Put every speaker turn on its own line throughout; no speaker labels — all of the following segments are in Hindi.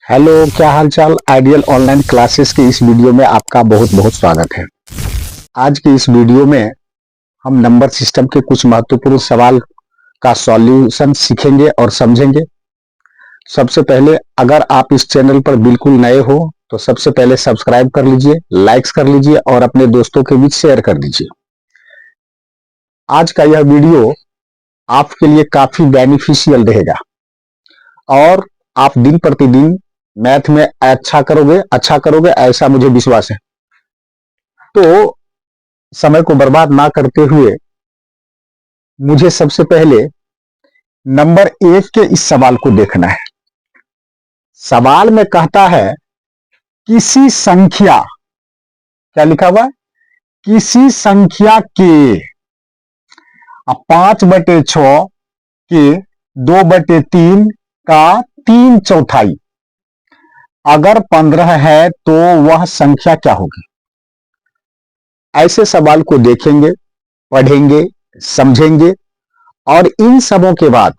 हेलो, क्या हाल चाल। आइडियल ऑनलाइन क्लासेस के इस वीडियो में आपका बहुत बहुत स्वागत है। आज के इस वीडियो में हम नंबर सिस्टम के कुछ महत्वपूर्ण सवाल का सॉल्यूशन सीखेंगे और समझेंगे। सबसे पहले, अगर आप इस चैनल पर बिल्कुल नए हो तो सबसे पहले सब्सक्राइब कर लीजिए, लाइक्स कर लीजिए और अपने दोस्तों के बीच शेयर कर दीजिए। आज का यह वीडियो आपके लिए काफी बेनिफिशियल रहेगा और आप दिन प्रतिदिन मैथ में अच्छा करोगे ऐसा मुझे विश्वास है। तो समय को बर्बाद ना करते हुए मुझे सबसे पहले नंबर 1 के इस सवाल को देखना है। सवाल में कहता है किसी संख्या, क्या लिखा हुआ है, किसी संख्या के 5/6 के 2/3 का 3/4 अगर 15 है तो वह संख्या क्या होगी। ऐसे सवाल को देखेंगे, पढ़ेंगे, समझेंगे और इन सबों के बाद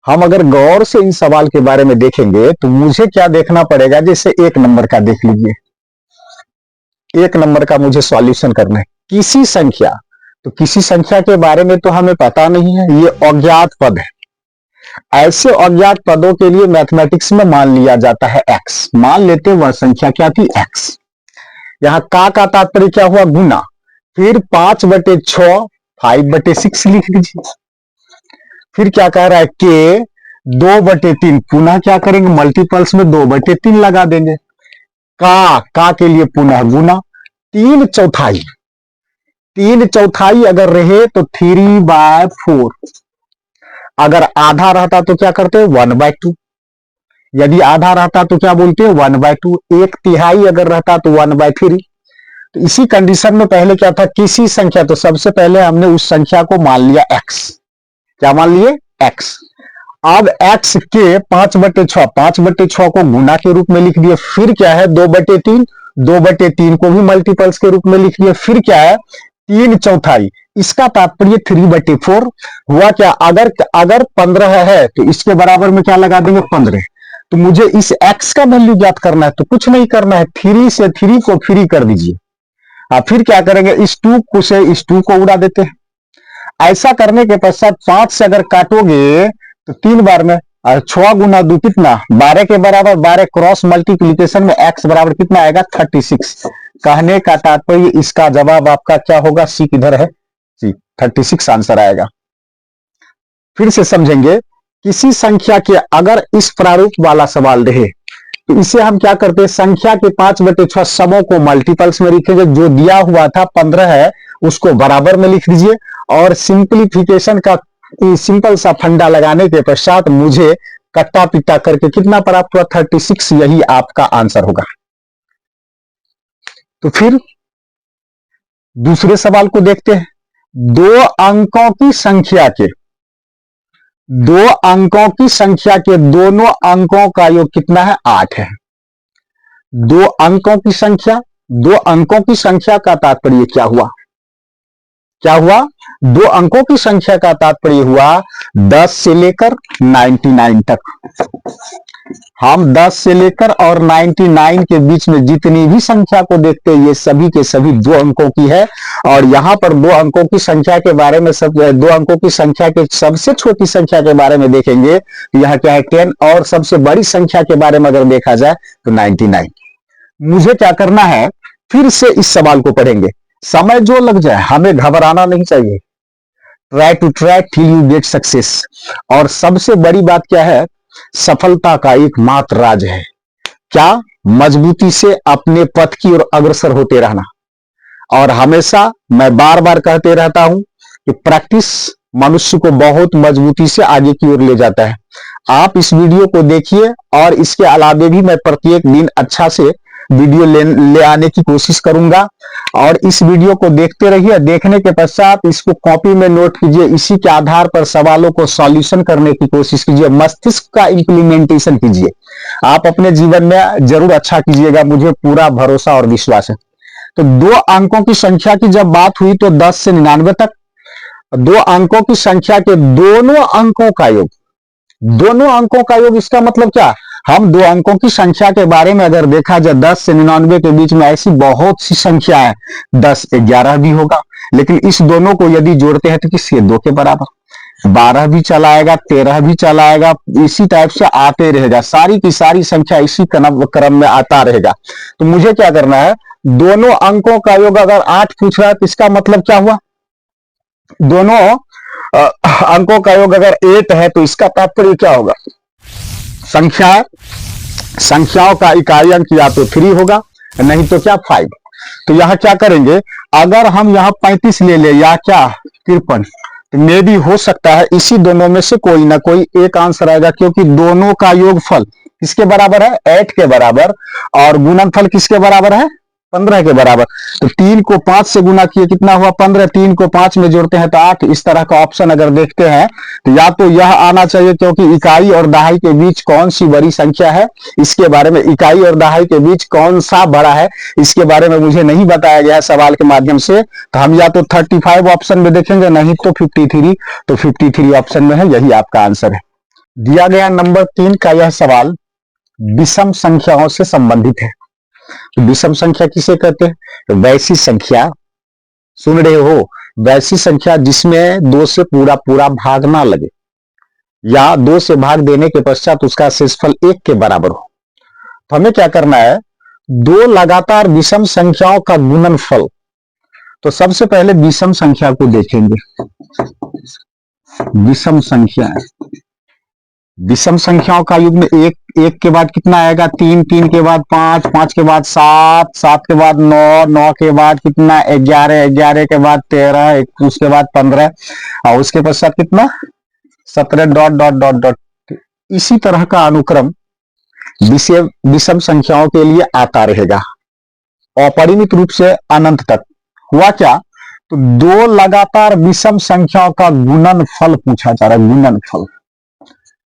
हम अगर गौर से इन सवाल के बारे में देखेंगे तो मुझे क्या देखना पड़ेगा। जैसे 1 नंबर का देख लीजिए, 1 नंबर का मुझे सॉल्यूशन करना है। किसी संख्या, तो किसी संख्या के बारे में तो हमें पता नहीं है, ये अज्ञात पद है। ऐसे अज्ञात पदों के लिए मैथमेटिक्स में मान लिया जाता है x। मान लेते वह संख्या क्या थी, x। यहां का तात्पर्य क्या हुआ, गुना। फिर 5/6 5/6 लिख लीजिए। फिर क्या कह रहा है, के 2/3 पुनः क्या करेंगे, मल्टीपल्स में 2/3 लगा देंगे। का के लिए पुनः गुना। 3/4, 3/4 अगर रहे तो 3/4। अगर आधा रहता तो क्या करते, 1/2। यदि आधा रहता तो क्या बोलते हैं, 1/2। 1/3 अगर रहता तो 1/3। तो इसी कंडीशन में पहले क्या था, किसी संख्या, तो सबसे पहले हमने उस संख्या को मान लिया x। क्या मान लिए, x। अब x के 5/6, 5/6 को गुना के रूप में लिख दिए। फिर क्या है, 2/3, 2/3 को भी मल्टीपल्स के रूप में लिख दिए। फिर क्या है, 3/4। इसका तात्पर्य 3/4 हुआ। क्या, अगर 15 है तो इसके बराबर में क्या लगा देंगे, 15। तो मुझे इस x का वैल्यू ज्ञात करना है, तो कुछ नहीं करना है, 3 से 3 को फ्री कर दीजिए। फिर क्या करेंगे, इस 2 को से इस 2 को उड़ा देते हैं। ऐसा करने के पश्चात 5 से अगर काटोगे तो 3 बार में, 6 गुना 2 कितना, 12 के बराबर। 12 क्रॉस मल्टीप्लीकेशन में x बराबर कितना आएगा, 36। कहने का तात्पर्य इसका जवाब आपका क्या होगा, सी किधर है, सी 36 आंसर आएगा। फिर से समझेंगे, किसी संख्या के अगर इस प्रारूप वाला सवाल रहे तो इसे हम क्या करते हैं, संख्या के 5/6 समों को मल्टीपल्स में लिखेंगे। जो दिया हुआ था 15 है उसको बराबर में लिख दीजिए और सिंप्लीफिकेशन का सिंपल सा फंडा लगाने के पश्चात मुझे कट्टा पिट्टा करके कितना प्राप्त हुआ, 36। यही आपका आंसर होगा। तो फिर दूसरे सवाल को देखते हैं। 2 अंकों की संख्या के दोनों अंकों का योग कितना है, 8 है। 2 अंकों की संख्या का तात्पर्य क्या हुआ, 2 अंकों की संख्या का तात्पर्य हुआ 10 से लेकर 99 तक। हम 10 से लेकर और 99 के बीच में जितनी भी संख्या को देखते हैं ये सभी के सभी 2 अंकों की है। और यहां पर 2 अंकों की संख्या के बारे में 2 अंकों की संख्या के सबसे छोटी संख्या के बारे में देखेंगे तो यह क्या है, 10। और सबसे बड़ी संख्या के बारे में अगर देखा जाए तो 99। मुझे क्या करना है, फिर से इस सवाल को पढ़ेंगे। समय जो लग जाए, हमें घबराना नहीं चाहिए। Try to try till you get success. और सबसे बड़ी बात क्या है, सफलता का एकमात्र राज है क्या, मजबूती से अपने पथ की ओर अग्रसर होते रहना। और हमेशा मैं बार बार कहते रहता हूं कि प्रैक्टिस मनुष्य को बहुत मजबूती से आगे की ओर ले जाता है। आप इस वीडियो को देखिए और इसके अलावे भी मैं प्रत्येक दिन अच्छा से वीडियो ले आने की कोशिश करूंगा। और इस वीडियो को देखते रहिए। देखने के पश्चात इसको कॉपी में नोट कीजिए। इसी के आधार पर सवालों को सॉल्यूशन करने की कोशिश कीजिए। मस्तिष्क का इंप्लीमेंटेशन कीजिए। आप अपने जीवन में जरूर अच्छा कीजिएगा, मुझे पूरा भरोसा और विश्वास है। तो 2 अंकों की संख्या की जब बात हुई तो 10 से 99 तक 2 अंकों की संख्या के दोनों अंकों का योग, इसका मतलब क्या, हम दो अंकों की संख्या के बारे में अगर देखा जाए 10 से 99 के बीच में ऐसी बहुत सी संख्या है, 10 11 भी होगा, लेकिन इस दोनों को यदि जोड़ते हैं तो किसके 2 के बराबर, 12 भी चला आएगा, 13 भी चला आएगा, इसी टाइप से आते रहेगा, सारी की सारी संख्या इसी क्रम में आता रहेगा। तो मुझे क्या करना है, दोनों अंकों का योग अगर 8 पूछ रहा है तो इसका मतलब क्या हुआ, दोनों अंकों का योग अगर 8 है तो इसका तात्पर्य क्या होगा, संख्याओं का इकाई अंक या तो 3 होगा, नहीं तो क्या 5। तो यहां क्या करेंगे, अगर हम यहां 35 ले ले या क्या 53, तो मे भी हो सकता है इसी दोनों में से कोई ना कोई एक आंसर आएगा, क्योंकि दोनों का योगफल किसके बराबर है, 8 के बराबर, और गुणनफल किसके बराबर है, 15 के बराबर। तो 3 को 5 से गुना किए कितना हुआ 15, 3 को 5 में जोड़ते हैं तो 8। इस तरह का ऑप्शन अगर देखते हैं तो या तो यह आना चाहिए, क्योंकि इकाई और दहाई के बीच कौन सी बड़ी संख्या है, इसके बारे में, इकाई और दहाई के बीच कौन सा बड़ा है, इसके बारे में मुझे नहीं बताया गया है सवाल के माध्यम से। तो हम या तो 35 ऑप्शन में देखेंगे, नहीं तो 53। तो 53 ऑप्शन में है, यही आपका आंसर है। दिया गया नंबर 3 का यह सवाल विषम संख्याओं से संबंधित है। विषम संख्या किसे कहते हैं, वैसी संख्या, सुन रहे हो, वैसी संख्या जिसमें 2 से पूरा पूरा भाग ना लगे, या 2 से भाग देने के पश्चात उसका शेषफल 1 के बराबर हो। तो हमें क्या करना है, 2 लगातार विषम संख्याओं का गुणनफल। तो सबसे पहले विषम संख्या को देखेंगे, विषम संख्या, विषम संख्याओं का युग्म 1 के बाद कितना आएगा 3, 3 के बाद 5, 5 के बाद 7, 7 के बाद 9, 9 के बाद कितना 11, 11 के बाद 13, उसके बाद 15, और उसके पश्चात कितना 17, डॉट डॉट डॉट डॉट। इसी तरह का अनुक्रम विषम संख्याओं के लिए आता रहेगा अपरिमित रूप से अनंत तक। हुआ क्या, तो 2 लगातार विषम संख्याओं का गुणनफल पूछा जा रहा है, गुणनफल।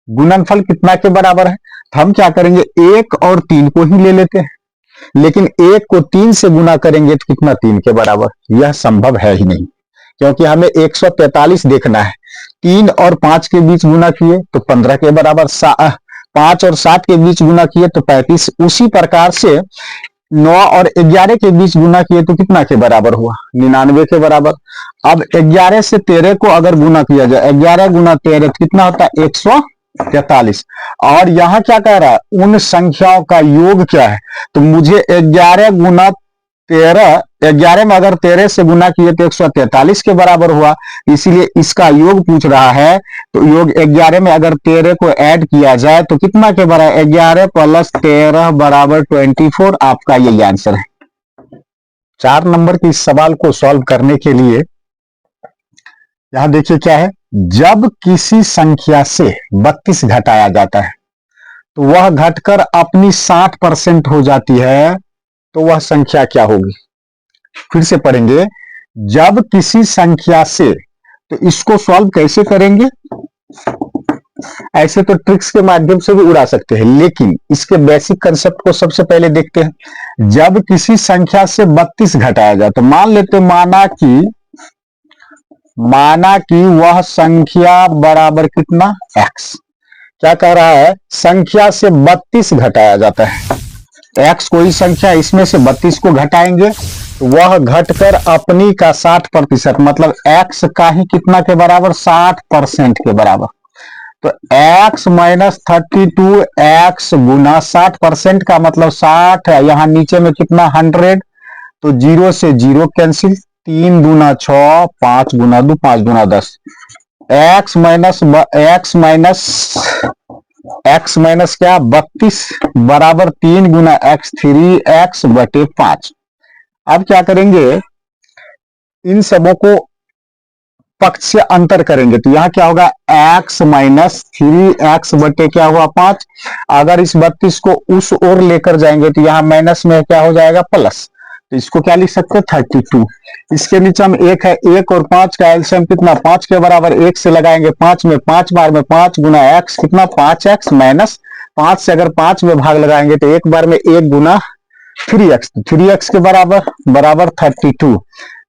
गुणनफल कितना के बराबर है, तो हम क्या करेंगे, 1 और 3 को ही ले लेते हैं, लेकिन 1 को 3 से गुना करेंगे तो कितना 3 के बराबर, यह संभव है ही नहीं, क्योंकि हमें 143 देखना है। 3 और 5 के बीच गुना किए तो 15 के बराबर, 5 और 7 के बीच गुना किए तो 35। उसी प्रकार से 9 और 11 के बीच गुना किए तो कितना के बराबर हुआ, 99 के बराबर। अब 11 से 13 को अगर गुना किया जाए, 11 गुना 13 कितना होता है 143। और यहां क्या कह रहा है, उन संख्याओं का योग क्या है, तो मुझे 11 गुना 13, 11 में अगर 13 से गुना किए तो 143 के बराबर हुआ, इसीलिए इसका योग पूछ रहा है। तो योग 11 में अगर 13 को ऐड किया जाए तो कितना के बराबर, 11 प्लस 13 बराबर 24। आपका यही आंसर है। 4 नंबर के इस सवाल को सॉल्व करने के लिए यहां देखिए क्या है, जब किसी संख्या से 32 घटाया जाता है तो वह घटकर अपनी 60% हो जाती है, तो वह संख्या क्या होगी। फिर से पढ़ेंगे, जब किसी संख्या से, तो इसको सॉल्व कैसे करेंगे, ऐसे तो ट्रिक्स के माध्यम से भी उड़ा सकते हैं, लेकिन इसके बेसिक कंसेप्ट को सबसे पहले देखते हैं। जब किसी संख्या से 32 घटाया जाए तो मान लेते, माना कि वह संख्या बराबर कितना x। क्या कह रहा है, संख्या से 32 घटाया जाता है, x कोई संख्या, इसमें से 32 को घटाएंगे तो वह घटकर अपनी का 60%, मतलब x का ही कितना के बराबर 60% के बराबर। तो x माइनस 32 x गुना 60% का मतलब 60 है, यहां नीचे में कितना 100, तो 0 से 0 कैंसिल, 3 गुना 6, 5 गुना 2, 5 गुना 10। x माइनस क्या 32 बराबर 3 गुना x, 3x बटे 5। अब क्या करेंगे, इन सबों को पक्ष से अंतर करेंगे, तो यहां क्या होगा x माइनस 3x बटे क्या हुआ 5। अगर इस 32 को उस ओर लेकर जाएंगे तो यहां माइनस में क्या हो जाएगा प्लस, तो इसको क्या लिख सकते हैं 32। इसके नीचे हम 1 है, 1 और 5 का एलसीएम कितना 5 के बराबर, 1 से लगाएंगे 5 में, 5 बार में 5 गुना x कितना 5x माइनस 5 से अगर 5 में भाग लगाएंगे तो एक बार में 1 गुना 3x, 3x के बराबर 32।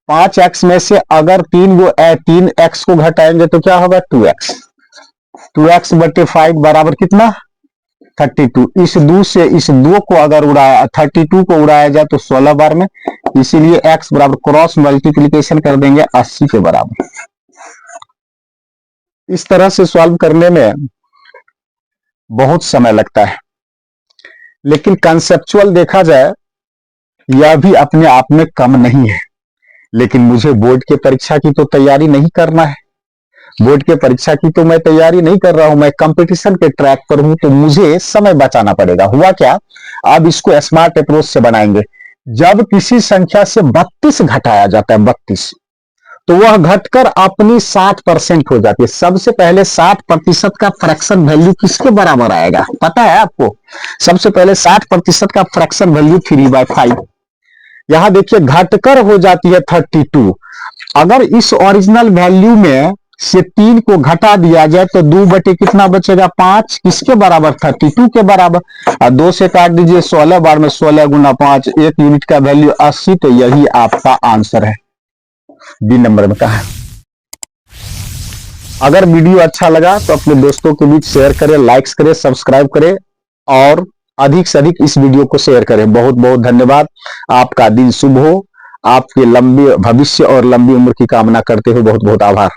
5x में से अगर 3x को घटाएंगे तो क्या होगा 2x, 2x बटे 5 बराबर कितना 32। इस 2 से इस 2 को अगर उड़ाया 32 को उड़ाया जाए तो 16 बार में, इसीलिए x बराबर क्रॉस मल्टीप्लीकेशन कर देंगे 80 के बराबर। इस तरह से सॉल्व करने में बहुत समय लगता है, लेकिन कंसेप्चुअल देखा जाए यह भी अपने आप में कम नहीं है। लेकिन मुझे बोर्ड के परीक्षा की तो तैयारी नहीं करना है, बोर्ड के परीक्षा की तो मैं तैयारी नहीं कर रहा हूं, मैं कंपटीशन के ट्रैक पर हूं, तो मुझे समय बचाना पड़ेगा। हुआ क्या, अब इसको स्मार्ट अप्रोच से बनाएंगे। जब किसी संख्या से 32 घटाया जाता है 32, तो वह घटकर अपनी 60% हो जाती है। सबसे पहले 60% का फ्रैक्शन वैल्यू किसके बराबर आएगा पता है आपको? सबसे पहले 60% का फ्रैक्शन वैल्यू 3/5। यहां देखिए घटकर हो जाती है 32। अगर इस ओरिजिनल वैल्यू में से 3 को घटा दिया जाए तो 2 बटे कितना बचेगा 5, किसके बराबर 32 के बराबर। और 2 से काट दीजिए 16 बार में, 16 गुना 5, 1 यूनिट का वैल्यू 80। तो यही आपका आंसर है, बी नंबर में कहा है। अगर वीडियो अच्छा लगा तो अपने दोस्तों के बीच शेयर करें, लाइक्स करें, सब्सक्राइब करें और अधिक से अधिक इस वीडियो को शेयर करें। बहुत बहुत धन्यवाद। आपका दिन शुभ हो, आपके लंबे भविष्य और लंबी उम्र की कामना करते हुए बहुत बहुत आभार।